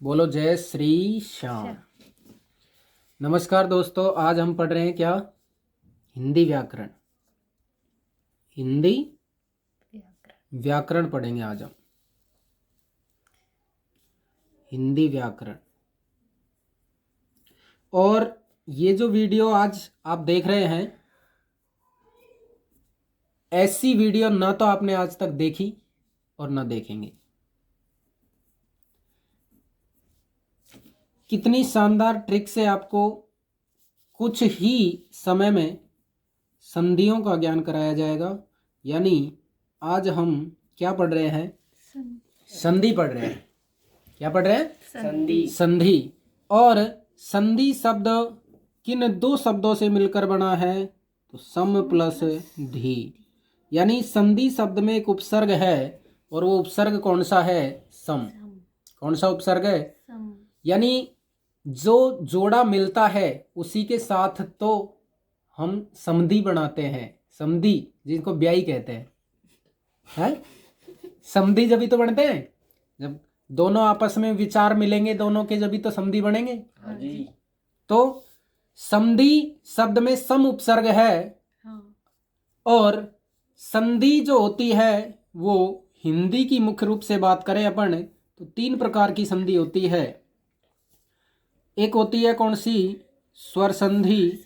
बोलो जय श्री श्याम। नमस्कार दोस्तों, आज हम पढ़ रहे हैं क्या? हिंदी व्याकरण। हिंदी व्याकरण पढ़ेंगे आज हम। हिंदी व्याकरण। और ये जो वीडियो आज आप देख रहे हैं, ऐसी वीडियो ना तो आपने आज तक देखी और ना देखेंगे। कितनी शानदार ट्रिक से आपको कुछ ही समय में संधियों का ज्ञान कराया जाएगा। यानी आज हम क्या पढ़ रहे हैं? संधि पढ़ रहे हैं। क्या पढ़ रहे हैं? संधि। संधि। और संधि शब्द किन दो शब्दों से मिलकर बना है? तो सम प्लस धी। यानी संधि शब्द में एक उपसर्ग है और वो उपसर्ग कौन सा है? सम। कौन सा उपसर्ग है? सम। यानी जो जोड़ा मिलता है उसी के साथ तो हम समधि बनाते हैं। समधि जिनको ब्याही कहते हैं, समधि जब ही तो बनते हैं जब दोनों आपस में विचार मिलेंगे, दोनों के जब ही तो समधि बनेंगे। हाँ जी। तो समधि शब्द में सम उपसर्ग है। हाँ। और संधि जो होती है वो हिंदी की मुख्य रूप से बात करें अपन तो तीन प्रकार की संधि होती है। एक होती है कौन सी? स्वर संधि।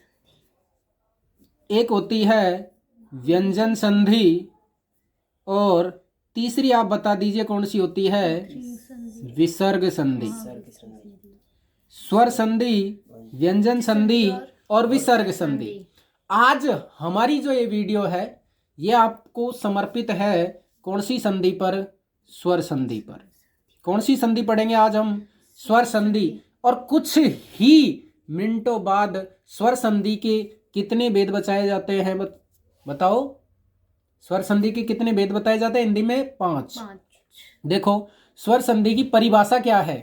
एक होती है व्यंजन संधि। और तीसरी आप बता दीजिए कौन सी होती है? विसर्ग संधि। स्वर संधि, व्यंजन संधि और विसर्ग संधि। आज हमारी जो ये वीडियो है ये आपको समर्पित है कौन सी संधि पर? स्वर संधि पर। कौन सी संधि पढ़ेंगे आज हम? स्वर संधि। और कुछ ही मिनटों बाद स्वर संधि के कितने भेद बताए जाते हैं? बताओ। स्वर संधि के कितने भेद बताए जाते हैं हिंदी में? 5। देखो स्वर संधि की परिभाषा क्या है।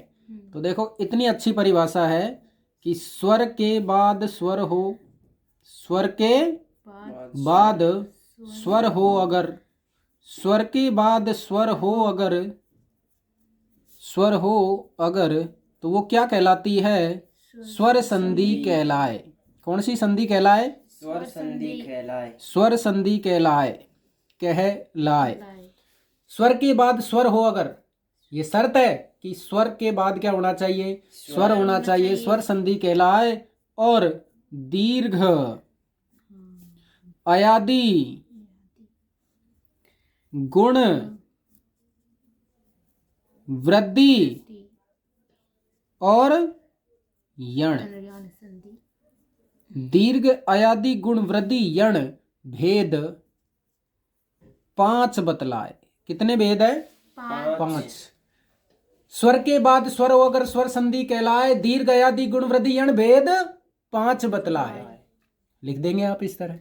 तो देखो इतनी अच्छी परिभाषा है कि स्वर के बाद स्वर हो, स्वर के बाद स्वर हो अगर, स्वर के बाद स्वर हो अगर, स्वर हो अगर तो वो क्या कहलाती है? स्वर संधि कहलाए। कौन सी संधि कहलाए? स्वर संधि कहलाए। स्वर संधि कहलाए। स्वर के बाद स्वर हो अगर, ये शर्त है कि स्वर के बाद क्या होना चाहिए? स्वर होना चाहिए। स्वर संधि कहलाए। और दीर्घ, अयादि, गुण, वृद्धि और यण। दीर्घ, अयादि, गुण, वृद्धि, यण भेद 5 बतलाए। कितने भेद है? 5। स्वर के बाद स्वर हो अगर स्वर संधि कहलाए, दीर्घ, अयादि, गुण, वृद्धि, यण भेद 5 बतलाए। लिख देंगे आप इस तरह।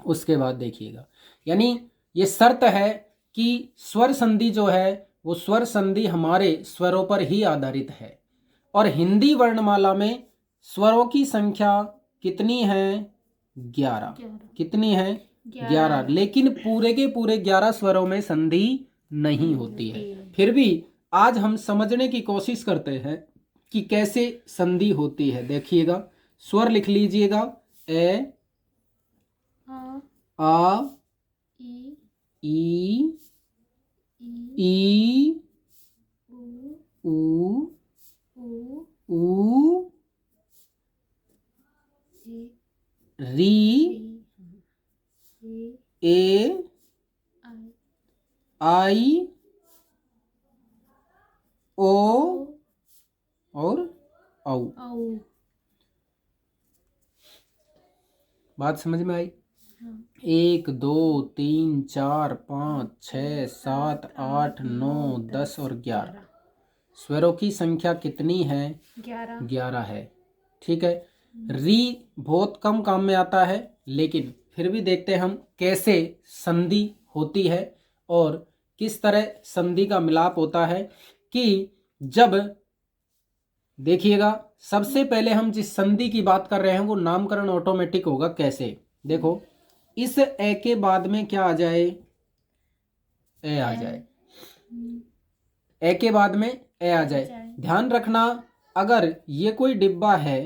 उसके बाद देखिएगा, यानी ये शर्त है कि स्वर संधि जो है वो स्वर संधि हमारे स्वरों पर ही आधारित है। और हिंदी वर्णमाला में स्वरों की संख्या कितनी है? 11। कितनी है? 11। लेकिन पूरे के पूरे 11 स्वरों में संधि नहीं होती है। फिर भी आज हम समझने की कोशिश करते हैं कि कैसे संधि होती है। देखिएगा, स्वर लिख लीजिएगा। ए, आ, ई, ई, ऊ, ऊ, री, ए, आई, ओ और औ। बात समझ में आई? 1 2 3 4 5 6 7 8 9 10 और 11 स्वरों की संख्या कितनी है? 11 है। ठीक है। री बहुत कम काम में आता है, लेकिन फिर भी देखते हैं हम कैसे संधि होती है और किस तरह संधि का मिलाप होता है। कि जब देखिएगा, सबसे पहले हम जिस संधि की बात कर रहे हैं वो नामकरण ऑटोमेटिक होगा। कैसे? देखो, इस ए के बाद में क्या आ जाए? ए आ जाए। ए के बाद में ए आ जाए। ध्यान रखना, अगर ये कोई डिब्बा है,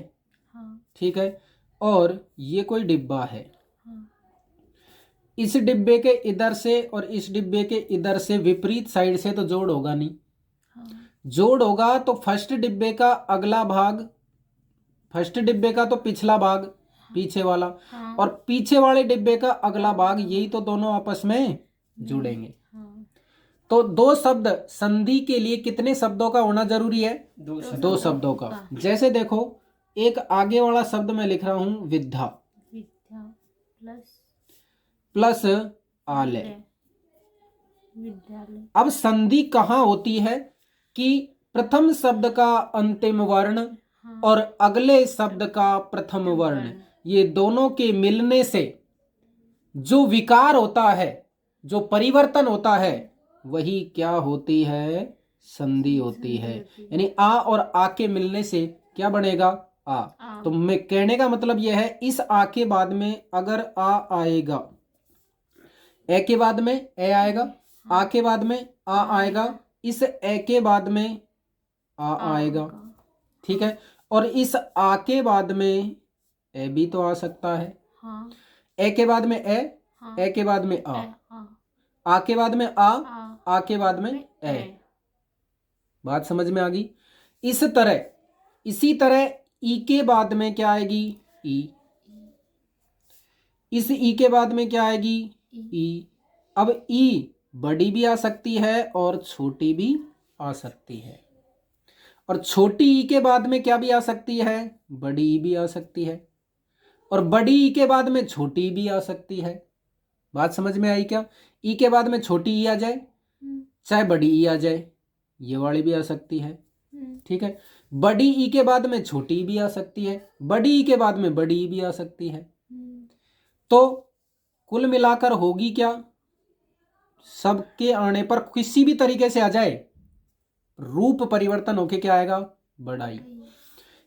हाँ ठीक है, और ये कोई डिब्बा है, हाँ इस डिब्बे के इधर से और इस डिब्बे के इधर से विपरीत साइड से तो जोड़ होगा नहीं। हाँ जोड़ होगा तो फर्स्ट डिब्बे का अगला भाग, फर्स्ट डिब्बे का तो पिछला भाग, पीछे वाला, हाँ और पीछे वाले डिब्बे का अगला भाग, यही तो दोनों आपस में जुड़ेंगे। हाँ तो दो शब्द संधि के लिए कितने शब्दों का होना जरूरी है? दो शब्दों का। जैसे देखो, एक आगे वाला शब्द मैं लिख रहा हूं विद्या, विद्या प्लस आलय। विद्यालय। अब संधि कहाँ होती है कि प्रथम शब्द का अंतिम वर्ण हाँ और अगले शब्द का प्रथम वर्ण, ये दोनों के मिलने से जो विकार होता है, जो परिवर्तन होता है, वही क्या होती है? संधि होती है। यानी आ और आ के मिलने से क्या बनेगा? आ। तो मैं कहने का मतलब यह है, इस आ के बाद में अगर आ आएगा, ए के बाद में ए आएगा, आ के बाद में आ आएगा, इस ए के बाद में आ आएगा, ठीक है, और इस आ के बाद में ए भी तो आ सकता है। हाँ ए के बाद में ए, ए के बाद में आ के बाद में आ के बाद में ए। बात समझ में आ गई? इस तरह, इसी तरह ई के बाद में क्या आएगी? ई। इस ई के बाद में क्या आएगी? ई। अब ई बड़ी भी आ सकती है और छोटी भी आ सकती है, और छोटी ई के बाद में क्या भी आ सकती है? बड़ी ई भी आ सकती है, और बड़ी ई के बाद में छोटी ई भी आ सकती है। बात समझ में आई क्या? ई के बाद में छोटी ई आ जाए, चाहे बड़ी ई आ जाए, ये वाली भी आ सकती है, ठीक है। बड़ी ई के बाद में छोटी ई भी आ सकती है, बड़ी ई के बाद में बड़ी ई भी आ सकती है। तो कुल मिलाकर होगी क्या? सबके आने पर किसी भी तरीके से आ जाए, रूप परिवर्तन होके क्या आएगा? बड़ाई।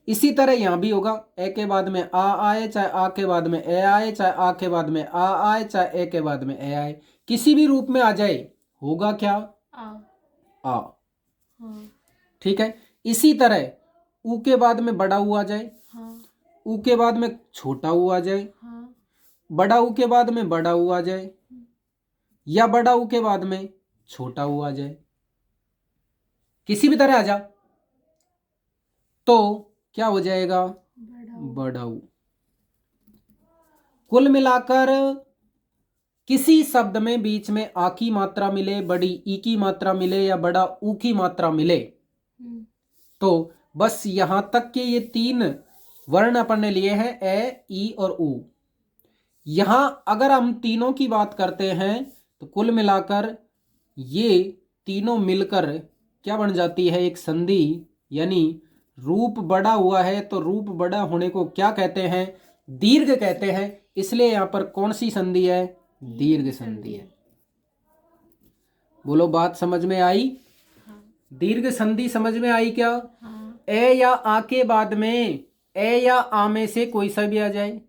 इसी तरह यहां भी होगा, ए के बाद में आ आए, चाहे आ के बाद में ए आए, चाहे आ के बाद में आ आए, चाहे ए के बाद में ए आए, किसी भी रूप में आ जाए, होगा क्या? आ। ठीक है। इसी तरह ऊ के बाद में बड़ा ऊ आ जाए, ऊ के बाद में छोटा ऊ आ जाए, बड़ा ऊ के बाद में बड़ा ऊ आ जाए, या बड़ा ऊ के बाद में छोटा ऊ आ जाए, किसी भी तरह आ जा, तो क्या हो जाएगा? बड़ा ऊ। कुल मिलाकर किसी शब्द में बीच में आ की मात्रा मिले, बड़ी ई की मात्रा मिले, या बड़ा ऊ की मात्रा मिले, तो बस यहां तक के ये तीन वर्ण अपन ने लिए हैं, ए, ई और ऊ। यहां अगर हम तीनों की बात करते हैं तो कुल मिलाकर ये तीनों मिलकर क्या बन जाती है? एक संधि। यानी रूप बड़ा हुआ है तो रूप बड़ा होने को क्या कहते हैं? दीर्घ कहते हैं। इसलिए यहां पर कौन सी संधि है? दीर्घ संधि है। बोलो, बात समझ में आई? दीर्घ संधि समझ में आई क्या? ए या आ के बाद में, ए या आ में से कोई सा भी आ जाए,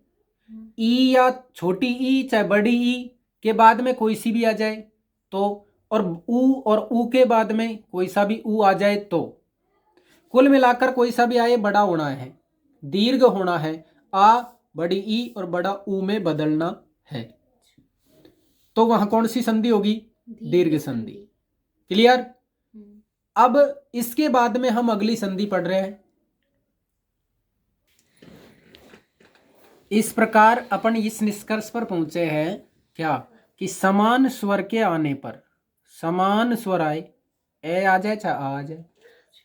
ई या छोटी ई चाहे बड़ी ई के बाद में कोई सी भी आ जाए, तो और ऊ के बाद में कोई सा भी ऊ आ जाए, तो कुल मिलाकर कोई सा भी आए, बड़ा होना है, दीर्घ होना है, आ बड़ी ई और बड़ा ऊ में बदलना है, तो वहां कौन सी संधि होगी? दीर्घ संधि। क्लियर? अब इसके बाद में हम अगली संधि पढ़ रहे हैं। इस प्रकार अपन इस निष्कर्ष पर पहुंचे हैं क्या, कि समान स्वर के आने पर, समान स्वर आए, ए आ जाए चाहे आ जाए,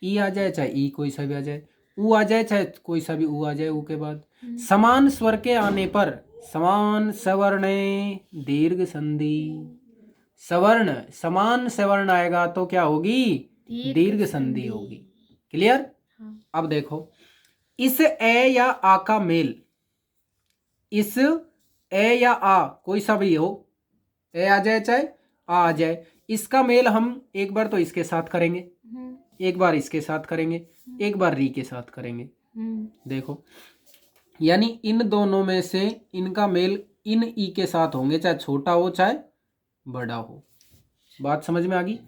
ई आ जाए चाहे ई कोई सा भी आ जाए, ऊ आ जाए चाहे कोई सा भी ऊ आ जाए, ऊ के बाद समान स्वर के आने पर समान सवर्णे दीर्घ संधि। सवर्ण, समान सवर्ण आएगा तो क्या होगी? दीर्घ संधि होगी। क्लियर? अब देखो, इस ए या आ का मेल, इस ए या आ कोई सा भी हो, ए आ जाए चाहे आ जाए, इसका मेल हम एक बार तो इसके साथ करेंगे, एक बार इसके साथ करेंगे, एक बार री के साथ करेंगे। देखो, यानी इन दोनों में से इनका मेल इन ई के साथ होंगे, चाहे छोटा हो चाहे बड़ा हो। बात समझ में आ गई?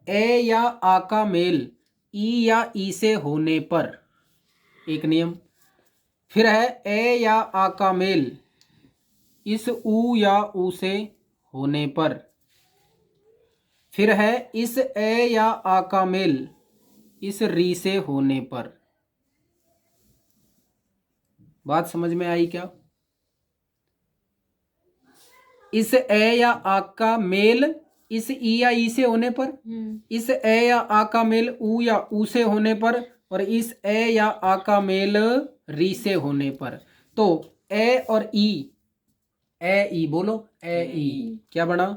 ए या आ का मेल ई या ई से होने पर, एक नियम। फिर है ए या आ का मेल इस ऊ या ऊ से होने पर। फिर है इस ए या आ का मेल इस री से होने पर। बात समझ में आई क्या? इस ए या आ का मेल इस ई या ई से होने पर, इस ए या आ का मेल ऊ या ऊ से होने पर, और इस ए या आ का मेल री से होने पर। तो ए और ई, ए ई बोलो, ए ई क्या बना?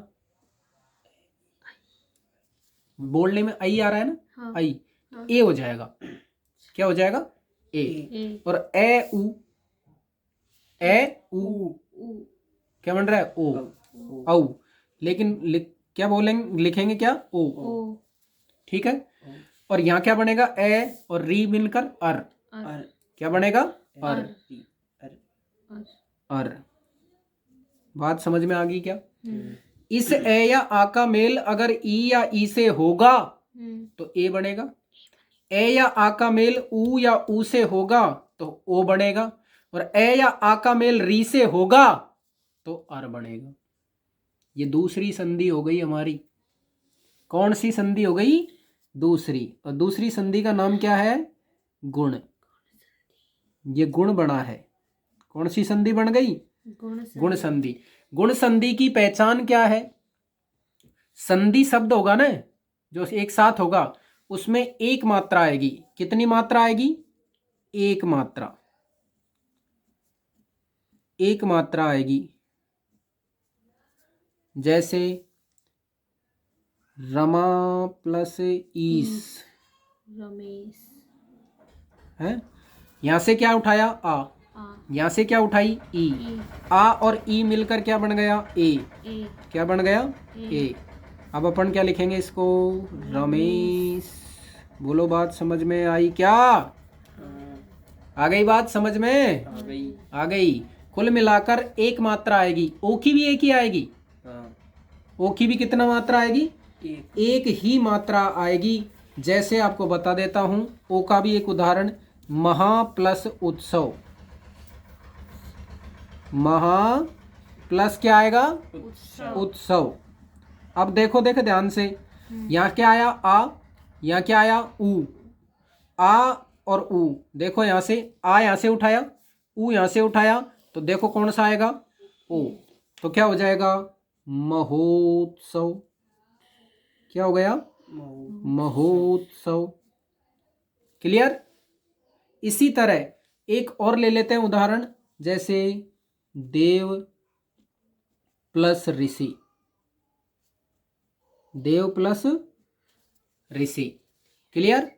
बोलने में आई आ रहा है ना? हाँ। आई, ए हो जाएगा। क्या हो जाएगा? ए। और ए ऊ, ए ऊ क्या बन रहा है? ओ, औ। लेकिन क्या बोलेंगे, लिखेंगे क्या? ओ। ठीक है। और यहाँ क्या बनेगा? ए और री मिलकर अर। क्या बनेगा? अर। अर। बात समझ में आ गई क्या? इस ए या आ का मेल अगर ई या ई से होगा तो ए बनेगा। ए या आ का मेल ऊ या ऊ से होगा तो ओ बनेगा। और ए या आ का मेल री से होगा तो अर बनेगा। ये दूसरी संधि हो गई हमारी। कौन सी संधि हो गई? दूसरी। और दूसरी संधि का नाम क्या है? गुण। ये गुण बना है। कौन सी संधि बन गई? गुण संधि। गुण संधि की पहचान क्या है? संधि शब्द होगा ना जो एक साथ होगा, उसमें एक मात्रा आएगी। कितनी मात्रा आएगी? एक मात्रा। एक मात्रा आएगी। जैसे रमा प्लस ईस, रमेश है। यहां से क्या उठाया? आ। यहां से क्या उठाई? ई। आ और ई मिलकर क्या बन गया? ए। क्या बन गया? ए। अब अपन क्या लिखेंगे इसको? रमेश। बोलो, बात समझ में आई क्या? आ गई बात समझ में? आ गई। कुल मिलाकर एक मात्रा आएगी। ओ की भी एक ही आएगी। ओ की भी कितना मात्रा आएगी? एक ही मात्रा आएगी। जैसे आपको बता देता हूं, ओ का भी एक उदाहरण, महा प्लस उत्सव। महा प्लस क्या आएगा? उत्सव। अब देखो ध्यान से, यहाँ क्या आया? आ। यहाँ क्या आया? ऊ। आ और ऊ। देखो यहाँ से आ यहाँ से उठाया, ऊ यहाँ से उठाया, तो देखो कौन सा आएगा? ओ। तो क्या हो जाएगा? महोत्सव। क्या हो गया? महोत्सव। क्लियर? इसी तरह एक और ले लेते हैं उदाहरण, जैसे देव प्लस ऋषि। देव प्लस ऋषि। क्लियर?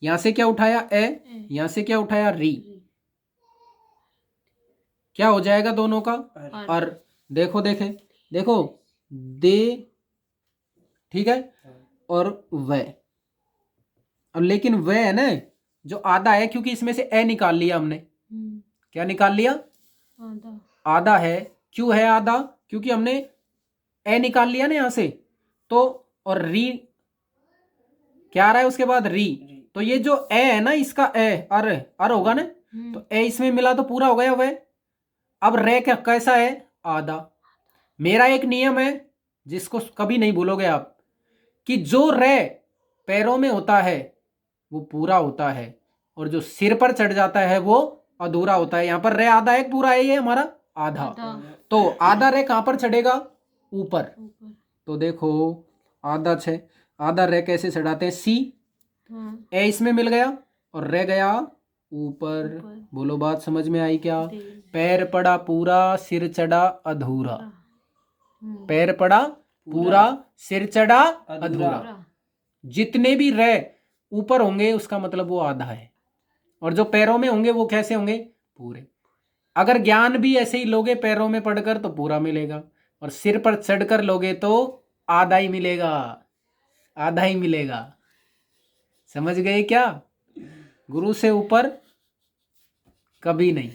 यहां से क्या उठाया? ए। यहां से क्या उठाया? री। क्या हो जाएगा दोनों का? अर। देखो देखो दे, ठीक है, और व। अब लेकिन व है ना जो आधा है, क्योंकि इसमें से ए निकाल लिया हमने। क्या निकाल लिया? आधा है। क्यों है आधा? क्योंकि हमने ए निकाल लिया ना यहां से। तो और री क्या आ रहा है उसके बाद? री। तो ये जो ए है ना, इसका ए अर होगा ना, तो ए इसमें मिला तो पूरा हो गया वह। अब रे क्या कैसा है? आधा। मेरा एक नियम है जिसको कभी नहीं भूलोगे आप, कि जो रे पैरों में होता है वो पूरा होता है, और जो सिर पर चढ़ जाता है वो अधूरा होता है। यहां पर रे आधा है, पूरा है ये हमारा आधा। तो आधा रे कहां पर चढ़ेगा? ऊपर। तो देखो आधा छे, आधा रे कैसे चढ़ाते हैं? सी। ए इसमें मिल गया और रे गया ऊपर। बोलो, बात समझ में आई क्या? पैर पड़ा पूरा, सिर चढ़ा अधूरा। पैर पड़ा पूरा, सिर चढ़ा अधूरा। जितने भी रे ऊपर होंगे उसका मतलब वो आधा है, और जो पैरों में होंगे वो कैसे होंगे? पूरे। अगर ज्ञान भी ऐसे ही लोगे पैरों में पढ़कर तो पूरा मिलेगा, और सिर पर चढ़कर लोगे तो आधा ही मिलेगा। आधा ही मिलेगा। समझ गए क्या? गुरु से ऊपर कभी नहीं।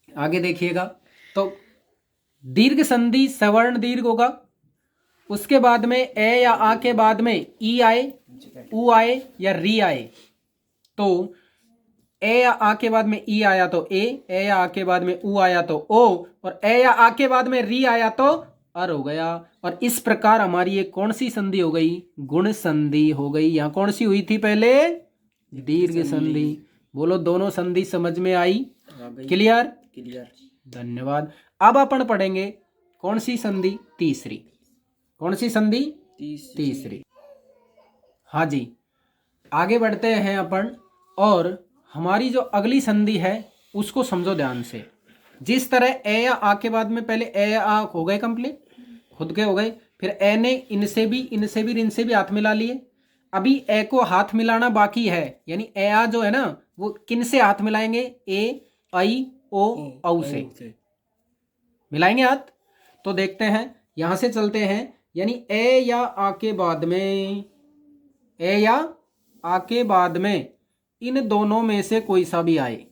आगे देखिएगा, तो दीर्घ संधि सवर्ण दीर्घ होगा, उसके बाद में ए या आ के बाद में ई आए, ऊ आए या री आए, तो ए या आ के बाद में ई आया तो ए या आ के बाद में ऊ आया तो ओ, और ए या आ के बाद में री आया तो अर हो गया। और इस प्रकार हमारी ये कौन सी संधि हो गई? गुण संधि हो गई। यहाँ कौन सी हुई थी पहले? दीर्घ संधि। बोलो दोनों संधि समझ में आई? क्लियर? क्लियर। धन्यवाद। अब अपन पढ़ेंगे कौन सी संधि? तीसरी। कौन सी संधि? तीसरी। हाँ जी, आगे बढ़ते हैं अपन, और हमारी जो अगली संधि है उसको समझो ध्यान से। जिस तरह ए या आ के बाद में पहले ए या आ हो गए कंप्लीट, खुद के हो गए, फिर ए ने इनसे भी इनसे भी हाथ मिला लिए। अभी ए को हाथ मिलाना बाकी है, यानी ए आ जो है ना वो किन से हाथ मिलाएंगे? ए, आई, ओ, औ से मिलाएंगे हाथ। तो देखते हैं, यहां से चलते हैं, यानी ए या आ के बाद में, ए या आ के बाद में इन दोनों में से कोई सा भी आए।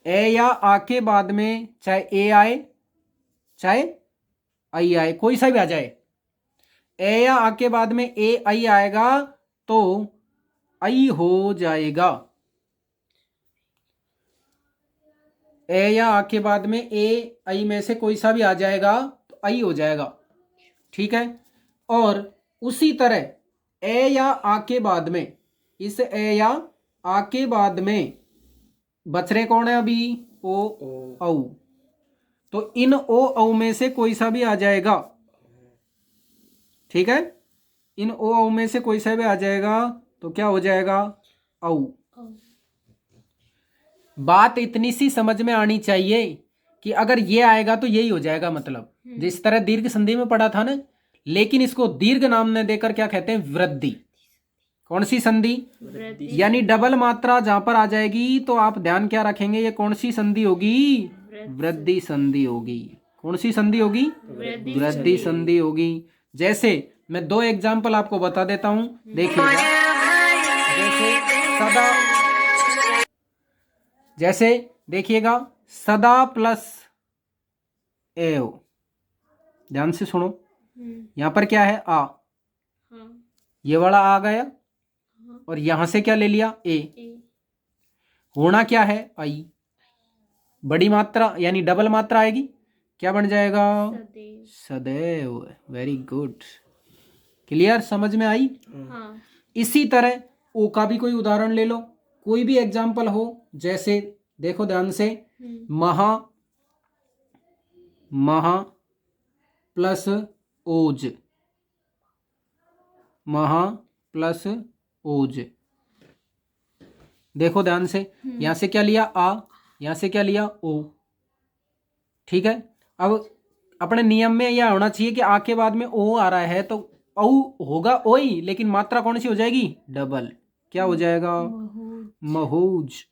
ए या आ के बाद में चाहे ए आए चाहे आई आए, कोई सा भी आ जाए। ए या आ के बाद में ए आई आएगा तो आई हो जाएगा। ए या आ के बाद में ए आई में से कोई सा भी आ जाएगा तो आई हो जाएगा। ठीक है। और उसी तरह ए या आ के बाद में, इस ए या आ के बाद में बच रहे कौन है अभी? ओ, औ। तो इन ओ औ में से कोई सा भी आ जाएगा। ठीक है, इन ओ औ में से कोई सा भी आ जाएगा तो क्या हो जाएगा? औ। बात इतनी सी समझ में आनी चाहिए कि अगर ये आएगा तो यही हो जाएगा, मतलब जिस तरह दीर्घ संधि में पढ़ा था ना, लेकिन इसको दीर्घ नाम ने देकर क्या कहते हैं? वृद्धि। कौन सी संधि? यानी डबल मात्रा जहां पर आ जाएगी तो आप ध्यान क्या रखेंगे? ये कौन सी संधि होगी? वृद्धि संधि होगी। कौन सी संधि होगी? वृद्धि संधि होगी। जैसे मैं दो एग्जाम्पल आपको बता देता हूं, देखिएगा। जैसे देखिएगा, सदा प्लस एव, ध्यान से सुनो। यहां पर क्या है? आ। ये वाला आ गया और यहां से क्या ले लिया? ए। होना क्या है? आई। बड़ी मात्रा यानी डबल मात्रा आएगी, क्या बन जाएगा? सदैव। वेरी गुड, क्लियर, समझ में आई? हाँ। इसी तरह ओ का भी कोई उदाहरण ले लो, कोई भी एग्जाम्पल हो। जैसे देखो ध्यान से, महा, महा प्लस ओज, महा प्लस ओज। देखो ध्यान से, यहां से क्या लिया? आ, यहां से क्या लिया? ओ। ठीक है। अब अपने नियम में यह होना चाहिए कि आ के बाद में ओ आ रहा है तो औ होगा ओ ही, लेकिन मात्रा कौन सी हो जाएगी? डबल। क्या हो जाएगा? महूज।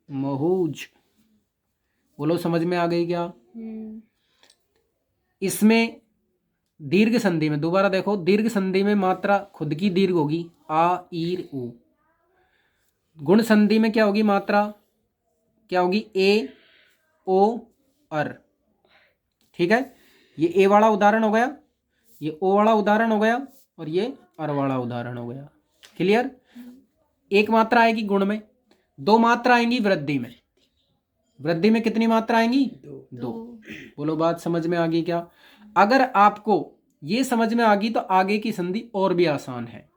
महूज। बोलो समझ में आ गई क्या? इसमें दीर्घ संधि में दोबारा देखो, दीर्घ संधि में मात्रा खुद की दीर्घ होगी, आ, ईर, ऊ। गुण संधि में क्या होगी? मात्रा क्या होगी? ए, ओ, अर। ठीक है, ये ए वाला उदाहरण हो गया, ये ओ वाला उदाहरण हो गया, और ये अर वाला उदाहरण हो गया। क्लियर? एक मात्रा आएगी गुण में, दो मात्रा आएंगी वृद्धि में। वृद्धि में कितनी मात्रा आएंगी? दो। बोलो बात समझ में आ गई क्या? अगर आपको ये समझ में आ गई तो आगे की संधि और भी आसान है,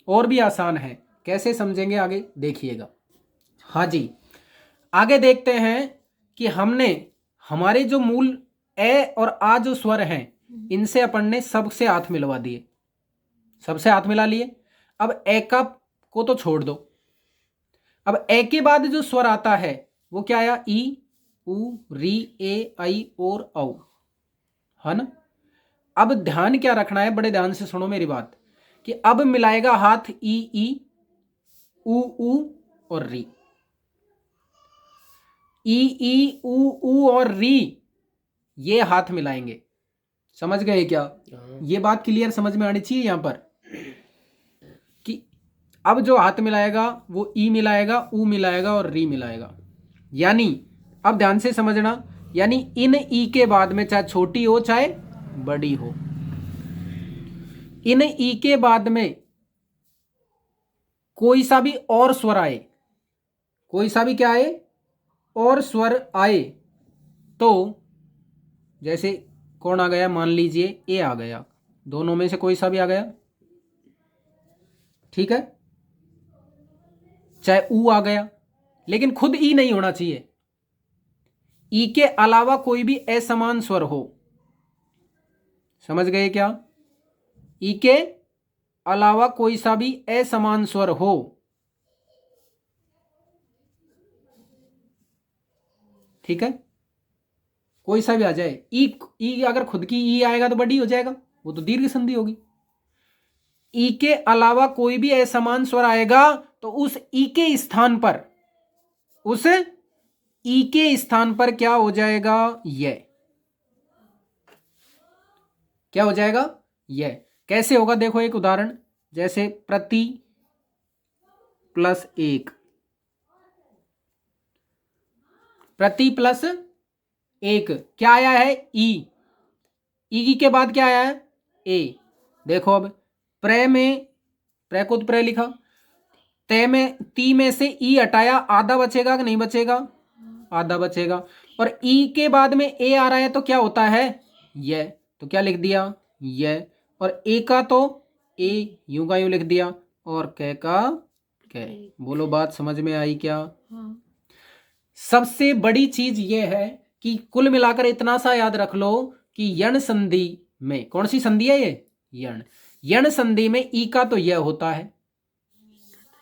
और भी आसान है। कैसे समझेंगे आगे देखिएगा। हाँ जी, आगे देखते हैं कि हमने हमारे जो मूल ए और आ जो स्वर हैं, इनसे अपन ने सबसे हाथ मिलवा दिए, सबसे हाथ मिला लिए। अब ए का को तो छोड़ दो। अब ए के बाद जो स्वर आता है वो क्या आया? ई, ऊ, री, ए, आई और औ, है ना? अब ध्यान क्या रखना है, बड़े ध्यान से सुनो मेरी बात, कि अब मिलाएगा हाथ ई, ऊ और री। ई, ऊ और री, ये हाथ मिलाएंगे। समझ गए क्या? ये बात क्लियर समझ में आनी चाहिए यहां पर, कि अब जो हाथ मिलाएगा वो ई मिलाएगा, ऊ मिलाएगा और री मिलाएगा। यानी अब ध्यान से समझना यानी इन ई के बाद में चाहे छोटी हो चाहे बड़ी हो, इन ई के बाद में कोई सा भी और स्वर आए, कोई सा भी क्या आए, और स्वर आए, तो जैसे कौन आ गया, मान लीजिए ए आ गया, दोनों में से कोई सा भी आ गया, ठीक है, चाहे ऊ आ गया, लेकिन खुद ई नहीं होना चाहिए। ई के अलावा कोई भी असमान स्वर हो, समझ गए क्या? ई के अलावा कोई सा भी असमान स्वर हो, ठीक है, कोई सा भी आ जाए, ई अगर खुद की ई आएगा तो बड़ी हो जाएगा, वो तो दीर्घ संधि होगी। ई के अलावा कोई भी असमान स्वर आएगा तो उस ई के स्थान पर, उस ई के स्थान पर क्या हो जाएगा, यह क्या हो जाएगा, यह। कैसे होगा देखो एक उदाहरण, जैसे प्रति प्लस एक, प्रति प्लस एक क्या आया है, ई, ई के बाद क्या आया है, ए। देखो अब प्र में, प्र को तो प्र लिखा, ते में, ती में से ई हटाया, आधा बचेगा कि नहीं बचेगा, आधा बचेगा, और ई के बाद में ए आ रहा है तो क्या होता है, यह, तो क्या लिख दिया, यह, और ए का तो ए यूं का यूं लिख दिया, और कै का कै। बोलो बात समझ में आई क्या? हाँ। सबसे बड़ी चीज यह है कि कुल मिलाकर इतना सा याद रख लो कि यण संधि में, कौन सी संधि है ये, यण, यण संधि में ई का तो यह होता है,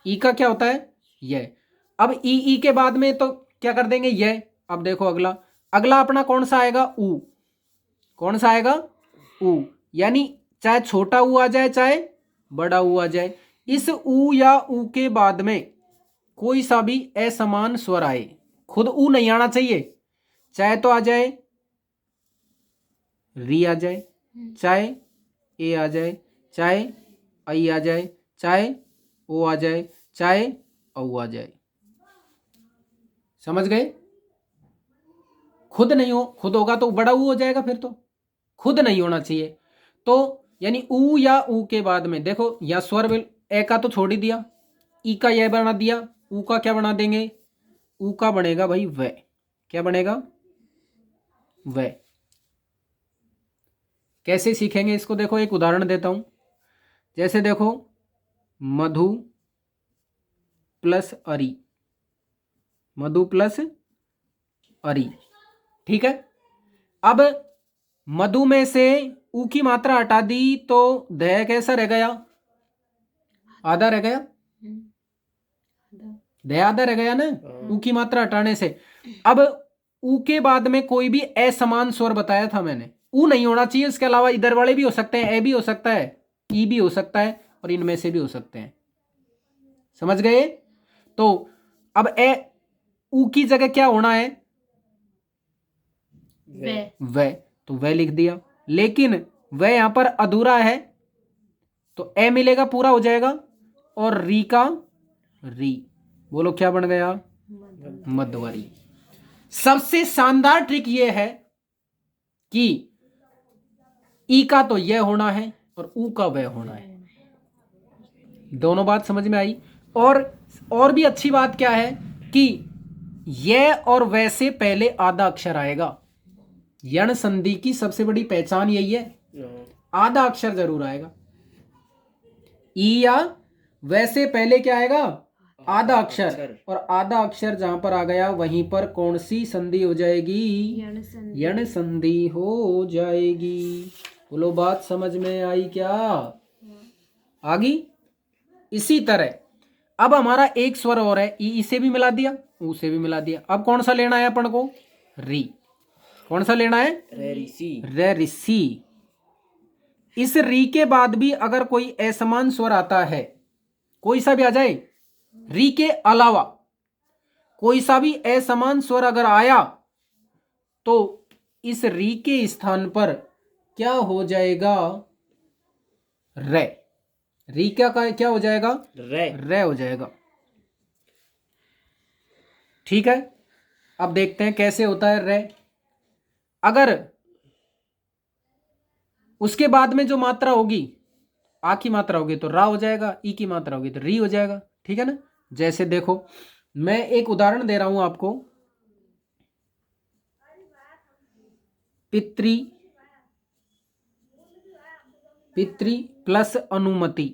ई का क्या होता है, यह। अब ई के बाद में तो क्या कर देंगे, यह। अब देखो अगला, अगला अपना कौन सा आएगा, ऊ, कौन सा आएगा, ऊ, यानी चाहे छोटा ऊ आ जाए चाहे बड़ा ऊ आ जाए, इस ऊ या ऊ के बाद में कोई सा भी असमान स्वर आए, खुद ऊ नहीं आना चाहिए, चाहे तो आ जाए री आ जाए, चाहे ए आ जाए, चाहे आई आ जाए, चाहे ओ आ जाए, चाहे औ आ जाए, समझ गए? खुद नहीं हो, खुद होगा तो बड़ा ऊ हो जाएगा, फिर तो खुद नहीं होना चाहिए। तो यानी ऊ या ऊ के बाद में देखो, या स्वर ए का तो छोड़ ही दिया, ई का यह बना दिया, ऊ का क्या बना देंगे, ऊ का बनेगा भाई व, क्या बनेगा, व। कैसे सीखेंगे इसको, देखो एक उदाहरण देता हूं, जैसे देखो मधु प्लस अरी, मधु प्लस अरी, ठीक है। अब मधु में से ऊ की मात्रा हटा दी तो ध कैसा रह गया, आधा रह गया, ध आधा रह गया ना, ऊ की मात्रा हटाने से। अब ऊ के बाद में कोई भी असमान स्वर बताया था मैंने, ऊ नहीं होना चाहिए, इसके अलावा इधर वाले भी हो सकते हैं, ए भी हो सकता है, ई भी हो सकता है, और इनमें से भी हो सकते हैं, समझ गए? तो अब ए ऊ की जगह क्या होना है, व, तो व लिख दिया, लेकिन व यहां पर अधूरा है तो ए मिलेगा, पूरा हो जाएगा, और री का री, बोलो क्या बन गया, मध्यवरी। सबसे शानदार ट्रिक यह है कि ई का तो यह होना है और ऊ का वह होना है, दोनों बात समझ में आई। और भी अच्छी बात क्या है कि यह और वह से पहले आधा अक्षर आएगा, यण संधि की सबसे बड़ी पहचान यही है, आधा अक्षर जरूर आएगा, ई या वह से पहले क्या आएगा, आधा अक्षर, और आधा अक्षर जहां पर आ गया वहीं पर कौन सी संधि हो जाएगी, यण संधि हो जाएगी। बोलो बात समझ में आई क्या, आ गई? इसी तरह अब हमारा एक स्वर और है, ई, इसे भी मिला दिया, ऊ से भी मिला दिया, अब कौन सा लेना है अपन को, री, कौन सा लेना है, रे ऋषि। इस री के बाद भी अगर कोई असमान स्वर आता है, कोई सा भी आ जाए, री के अलावा कोई सा भी असमान स्वर अगर आया तो इस री के स्थान पर क्या हो जाएगा, रे, री क्या हो जाएगा, रे हो जाएगा, ठीक है। अब देखते हैं कैसे होता है रे। अगर उसके बाद में जो मात्रा होगी, आ की मात्रा होगी तो रा हो जाएगा, ई की मात्रा होगी तो री हो जाएगा। ठीक है ना। जैसे देखो, मैं एक उदाहरण दे रहा हूं आपको। पितृ, पितृ प्लस अनुमति,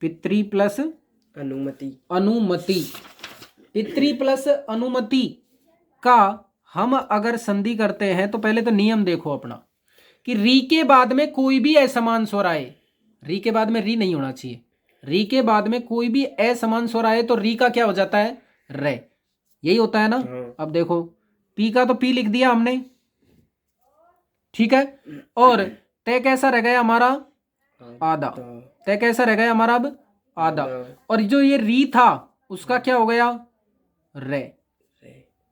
पितृ प्लस अनुमति, अनुमति, पितृ प्लस अनुमति का हम अगर संधि करते हैं तो पहले तो नियम देखो अपना कि री के बाद में कोई भी असमान स्वर आए, री के बाद में री नहीं होना चाहिए, री के बाद में कोई भी असमान स्वर आए तो री का क्या हो जाता है, रे। यही होता है ना। अब देखो, पी का तो पी लिख दिया हमने, ठीक है। और तय कैसा रह गया हमारा, आधा। तय कैसा रह गया हमारा अब, आधा। और जो ये री था उसका क्या हो गया, रे।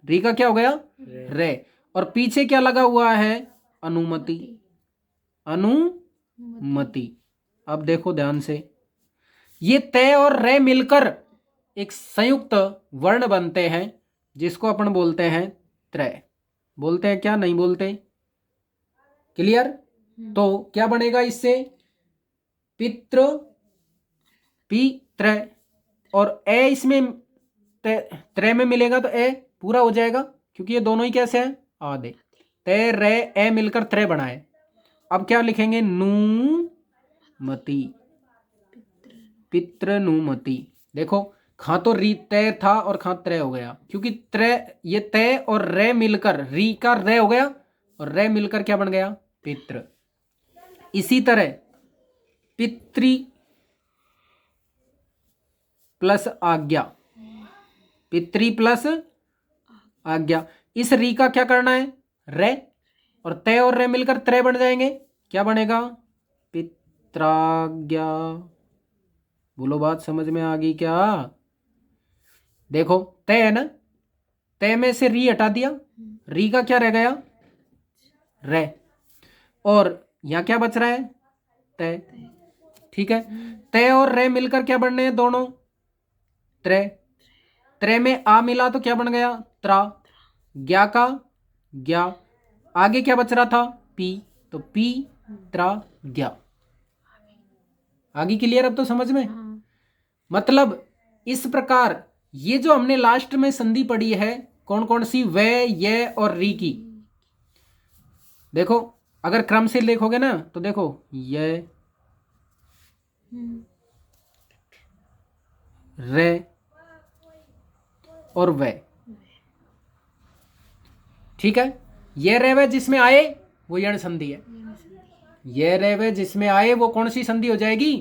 री का क्या हो गया, रे। और पीछे क्या लगा हुआ है, अनुमति, अनुमति। अब देखो ध्यान से, ये तय और रे मिलकर एक संयुक्त वर्ण बनते हैं जिसको अपन बोलते हैं त्रय। बोलते हैं क्या, नहीं बोलते, क्लियर। तो क्या बनेगा इससे, पितृ, पित्र, और ए इसमें त्रय में मिलेगा तो ए पूरा हो जाएगा, क्योंकि ये दोनों ही कैसे हैं, आधे। तय रे ए मिलकर त्रय बनाए। अब क्या लिखेंगे, नुमति, पितृनुमति। देखो, खां तो री तय था और खां त्रय हो गया, क्योंकि त्रय, ये तय और रे मिलकर, री का रे हो गया और रे मिलकर क्या बन गया, पितृ। इसी तरह पितृ प्लस आज्ञा, पितृ प्लस आज्ञा। इस री का क्या करना है, रे, और तय और रे मिलकर त्रय बन जाएंगे। क्या बनेगा, पित्राज्ञा। बोलो, बात समझ में आ गई क्या। देखो, तय है ना, तय में से री हटा दिया, री का क्या रह गया, रे, और यहां क्या बच रहा है, तय। ठीक है। तय और रे मिलकर क्या बनने हैं, दोनों त्रय। त्रय में आ मिला तो क्या बन गया, त्रा। ज्ञा का ज्ञा, आगे क्या बच रहा था, पी, तो पी त्रा ज्ञा। आगे क्लियर, अब तो समझ में। मतलब इस प्रकार ये जो हमने लास्ट में संधि पढ़ी है, कौन कौन सी, वे, ये और री की। देखो, अगर क्रम से लिखोगे ना तो देखो, ये, रे और वे। ठीक है। ये रे वे जिसमें आए वो यण संधि है, ये रे वे जिसमें आए वो कौन सी संधि हो जाएगी,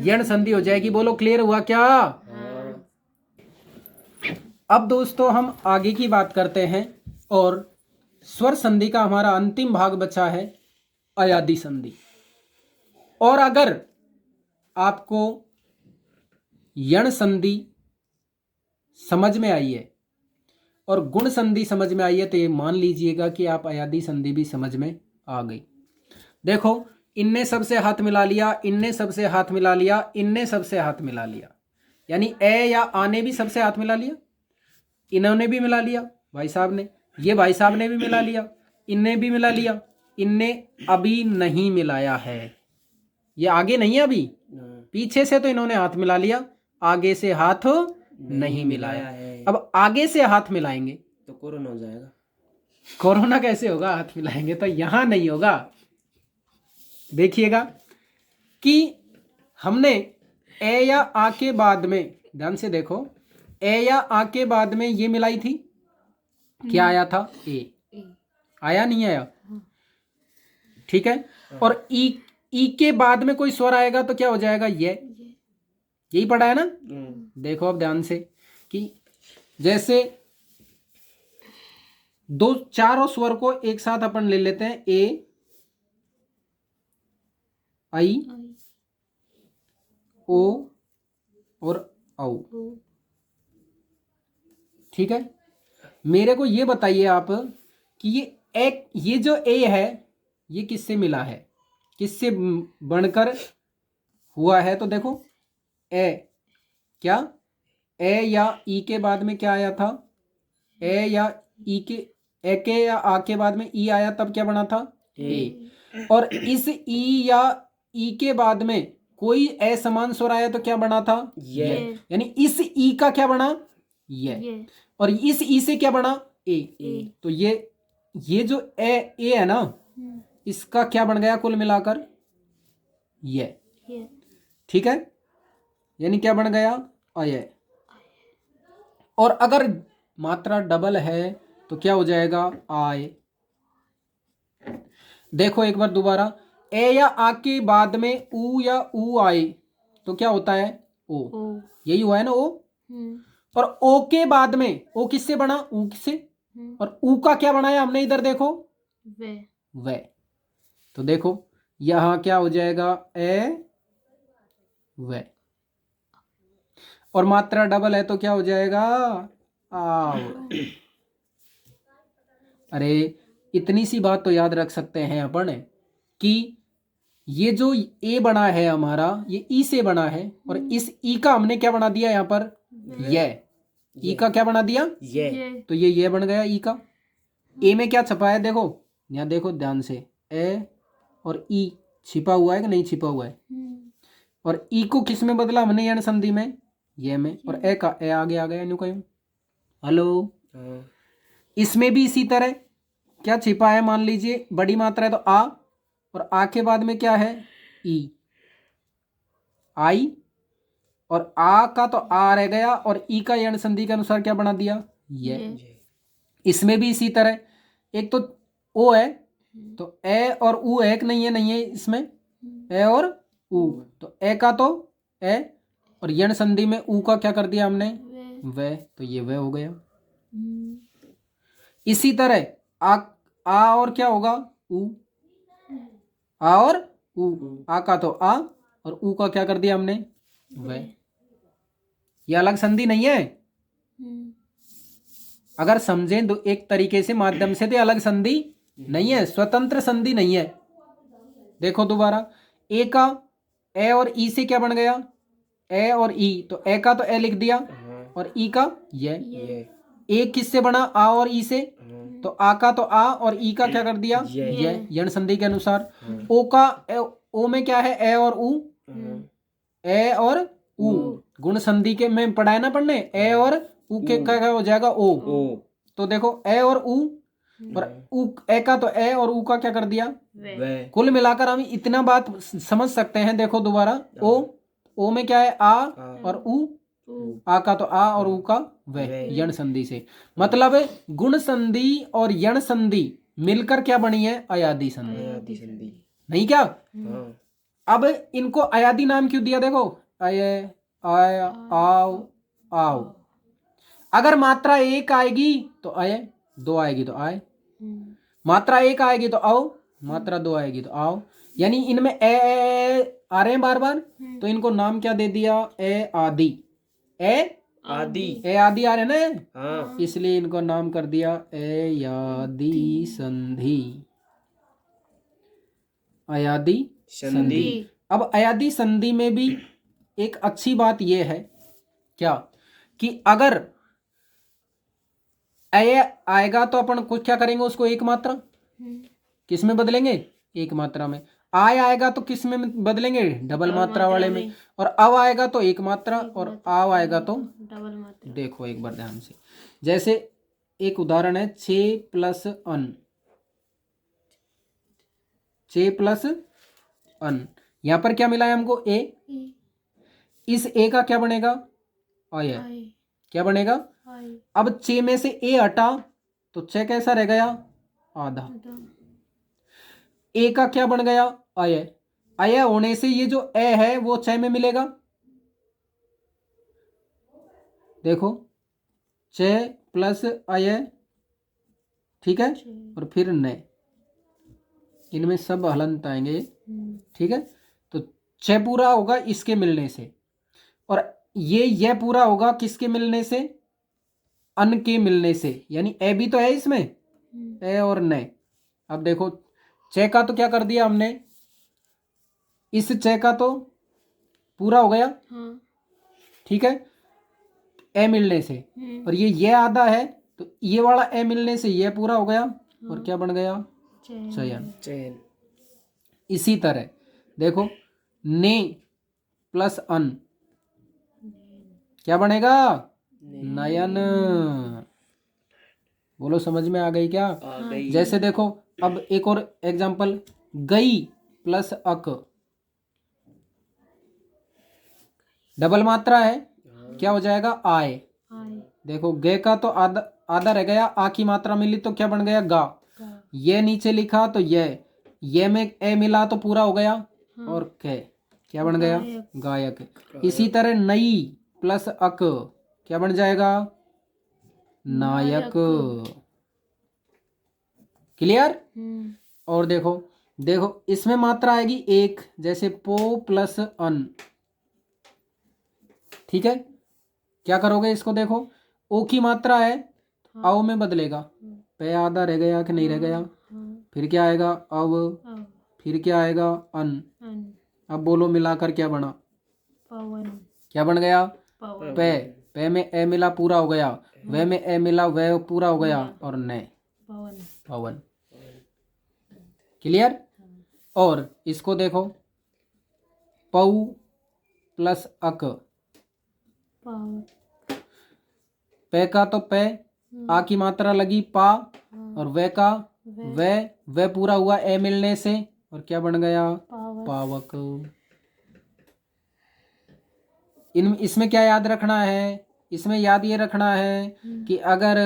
यण संधि हो जाएगी। बोलो, क्लियर हुआ क्या। अब दोस्तों हम आगे की बात करते हैं, और स्वर संधि का हमारा अंतिम भाग बचा है, अयादि संधि। और अगर आपको यण संधि समझ में आई है और गुण संधि समझ में आई है तो ये मान लीजिएगा कि आप अयादि संधि भी समझ में आ गई। देखो, इनने सबसे हाथ मिला लिया, इनने सबसे हाथ मिला लिया, इनने सबसे हाथ मिला लिया, यानी ए या आने भी सबसे हाथ मिला लिया, इन्होंने भी मिला लिया, भाई साहब ने, ये भाई साहब ने भी मिला लिया, इनने भी मिला लिया, इनने अभी नहीं मिलाया है, ये आगे नहीं है अभी, पीछे से तो इन्होंने हाथ मिला लिया, आगे से हाथ नहीं मिलाया है। अब आगे से हाथ मिलाएंगे तो कोरोना हो जाएगा। कोरोना कैसे होगा, हाथ मिलाएंगे तो यहां नहीं होगा। देखिएगा कि हमने ए या आ के बाद में, ध्यान से देखो, ए या आ के बाद में ये मिलाई थी, क्या आया था, ए आया, नहीं आया, ठीक है। और ई के बाद में कोई स्वर आएगा तो क्या हो जाएगा, ये, यही पढ़ा है ना। देखो अब ध्यान से कि जैसे दो चारों स्वर को एक साथ अपन ले लेते हैं, ए, आई, ओ और औ। ठीक है। मेरे को ये बताइए आप कि ये जो ए है ये किससे मिला है, किससे बनकर हुआ है। तो देखो, ए क्या, ए या ई के बाद में क्या आया था, ए या ई के ए के या आ के बाद में ई आया तब क्या बना था? ए। और इस ई या ई के बाद में कोई असमान स्वर आया तो क्या बना था? ये। यानी इस ई का क्या बना? ये। और इस ई से क्या बना? ए। तो ये जो ए है ना, इसका क्या बन गया कुल मिलाकर? ये। ठीक है, यानी क्या बन गया? अय। और अगर मात्रा डबल है तो क्या हो जाएगा? आय। देखो एक बार दोबारा, ए या आ के बाद में ऊ या ऊ आए तो क्या होता है? ओ। यही हुआ है ना, ओ। और ओ के बाद में ओ किससे बना? ऊ से। और ऊ का क्या बनाया हमने? इधर देखो, वे। तो देखो यहां क्या हो जाएगा? ए वे। और मात्रा डबल है तो क्या हो जाएगा? आव। अरे इतनी सी बात तो याद रख सकते हैं अपन कि ये जो ए बना है हमारा, ये ई से बना है, और इस ई का हमने क्या बना दिया यहाँ पर? ये। ई का क्या बना दिया? ये। तो ये बन गया ई का। ए में क्या छपा है? देखो यहाँ, देखो ध्यान से, ए और ई छिपा हुआ है कि नहीं छिपा हुआ है? और ई को किस में बदला हमने? यण संधि में, ये में। और ए का ए आगे आ गया, यूं कहीं। हेलो, हाँ। इसमें भी इसी तरह क्या छिपा है? मान लीजिए बड़ी मात्रा है तो आ, और आ के बाद में क्या है? ई। आई। और आ का तो आ रह गया, और ई का यण संधि के अनुसार क्या बना दिया? ये। इसमें भी इसी तरह, एक तो ओ है तो ए और ऊ एक नहीं है, नहीं है इसमें, ए और ऊ। तो ए का तो ए, और यण संधि में ऊ का क्या कर दिया हमने? वे। तो ये वे हो गया। इसी तरह आ और क्या होगा? ऊ। आ और ऊ। आ का तो आ, और ऊ का क्या कर दिया हमने? वे। ये अलग संधि नहीं है। अगर समझें तो एक तरीके से माध्यम से, तो अलग संधि नहीं है, स्वतंत्र संधि नहीं है। देखो दोबारा, ए का ए और ई से क्या बन गया? ए और ई। तो ए का तो ए लिख दिया, और ई का ये। ए किससे बना? आ और ई से। तो आ का तो आ, और ई का क्या कर दिया? ये। यण संधि के अनुसार। ओ का ओ में क्या है? ए और ऊ। ए और ऊ गुण संधि के में पढ़ा है ना पढ़ने, ए और ऊ के क्या हो जाएगा? ओ। तो देखो ए और ऊ, और ऊ ए का तो ए, और ऊ का क्या कर दिया? वे। कुल मिलाकर हम इतना बात समझ सकते हैं। देखो दोबारा, ओ में क्या है? आ, और ऊ, आ का तो आ, और ऊ का वे, यण संधि से। मतलब गुण संधि और यण संधि मिलकर क्या बनी है? अयादी संधि। नहीं क्या? अब इनको अयादी नाम क्यों दिया? देखो, अय, आय, आओ, आओ। अगर मात्रा एक आएगी तो अय, दो आएगी तो आय। मात्रा एक आएगी तो आओ, मात्रा दो आएगी तो आओ। यानी इनमें ए आ रहे हैं बार बार, तो इनको नाम क्या दे दिया? ए आदि। ए आदि आ रहे ना, हाँ। इसलिए इनको नाम कर दिया ए यादी संधि। अयादी संधि। अब अयादी संधि में भी एक अच्छी बात यह है क्या, कि अगर ए आएगा तो अपन कुछ क्या करेंगे? उसको एक मात्रा किस में बदलेंगे? एक मात्रा में। आय आएगा तो किस में बदलेंगे? डबल मात्रा वाले में। और अब आएगा तो एक मात्रा, और आव आएगा तो डबल मात्रा। देखो एक बार ध्यान से, जैसे एक उदाहरण है 6 प्लस अन। 6 प्लस अन, यहां पर क्या मिला है हमको? ए। इस ए का क्या बनेगा? आय। क्या बनेगा? अब 6 में से ए हटा तो 6 कैसा रह गया? आधा। ए का क्या बन गया? अय। अय होने से ये जो ए है वो 6 में मिलेगा। देखो 6 प्लस अय, ठीक है, और फिर न, इनमें सब हलंत आएंगे, ठीक है। तो 6 पूरा होगा इसके मिलने से, और ये पूरा होगा किसके मिलने से? अन के मिलने से। यानी ए भी तो है इसमें, ए और न। अब देखो 6 का तो क्या कर दिया हमने? इस 6 का तो पूरा हो गया, ठीक है, ए मिलने से। और ये आधा है तो ये वाला ए मिलने से ये पूरा हो गया और क्या बन गया? चयन। चयन। इसी तरह देखो ने प्लस अन क्या बनेगा? नयन। बोलो समझ में आ गई क्या? आ गई। जैसे देखो अब एक और एग्जांपल, गई प्लस अक, डबल मात्रा है, क्या हो जाएगा? आए। आए। देखो गे का तो आधा आधा रह गया, आ की मात्रा मिली तो क्या बन गया? गा। गा। ये नीचे लिखा तो ये में ए मिला तो पूरा हो गया और के क्या बन गया? गायक। इसी तरह नई प्लस अक क्या बन जाएगा? नायक। क्लियर? और देखो देखो इसमें मात्रा आएगी एक, जैसे पो प्लस अन, ठीक है? क्या करोगे इसको? देखो ओ की मात्रा है, आओ में बदलेगा, पे आधा रह गया कि नहीं रह गया? फिर क्या आएगा? अव। फिर क्या आएगा? अन। अब बोलो मिलाकर क्या बना? पवन। क्या बन गया? पवन। पे में ए मिला पूरा हो गया, वे में ए मिला वे पूरा हो गया और ने पवन। पवन। क्लियर? और इसको देखो पौ प्लस अक, पे का तो पे, आ की मात्रा लगी पा और वे का वे पूरा हुआ ए मिलने से और क्या बन गया? पावक। इसमें क्या याद रखना है? इसमें याद ये रखना है कि अगर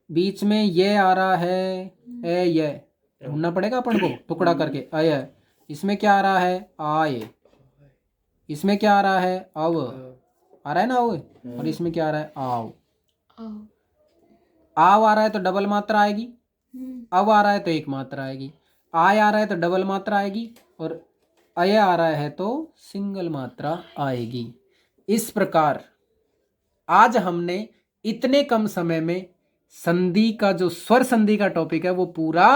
बीच में ये आ रहा है ए ये ढूंढना पड़ेगा अपन को टुकड़ा करके आय, इसमें क्या आ रहा है? आए। इसमें क्या आ रहा है? अव आ रहा है ना वो, और इसमें क्या आ रहा है? आओ। आव आ रहा है तो डबल मात्रा आएगी, अब आ रहा है तो एक मात्रा आएगी, आय आ रहा है तो डबल मात्रा आएगी और अय आ रहा है तो सिंगल मात्रा आएगी। इस प्रकार आज हमने इतने कम समय में संधि का जो स्वर संधि का टॉपिक है वो पूरा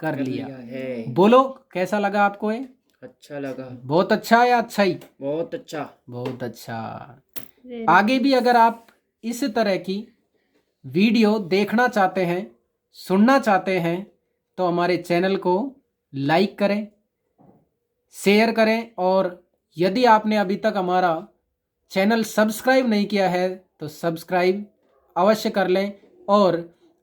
कर लिया है। बोलो कैसा लगा आपको? ये अच्छा लगा। बहुत अच्छा या अच्छा ही? बहुत अच्छा। बहुत अच्छा। आगे भी अगर आप इस तरह की वीडियो देखना चाहते हैं, सुनना चाहते हैं तो हमारे चैनल को लाइक करें, शेयर करें और यदि आपने अभी तक हमारा चैनल सब्सक्राइब नहीं किया है तो सब्सक्राइब अवश्य कर लें। और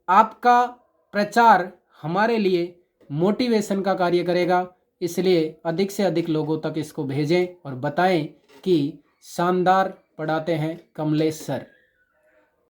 आपका प्रचार हमारे लिए मोटिवेशन का कार्य करेगा, इसलिए अधिक से अधिक लोगों तक इसको भेजें और बताएं कि शानदार पढ़ाते हैं कमलेश सर।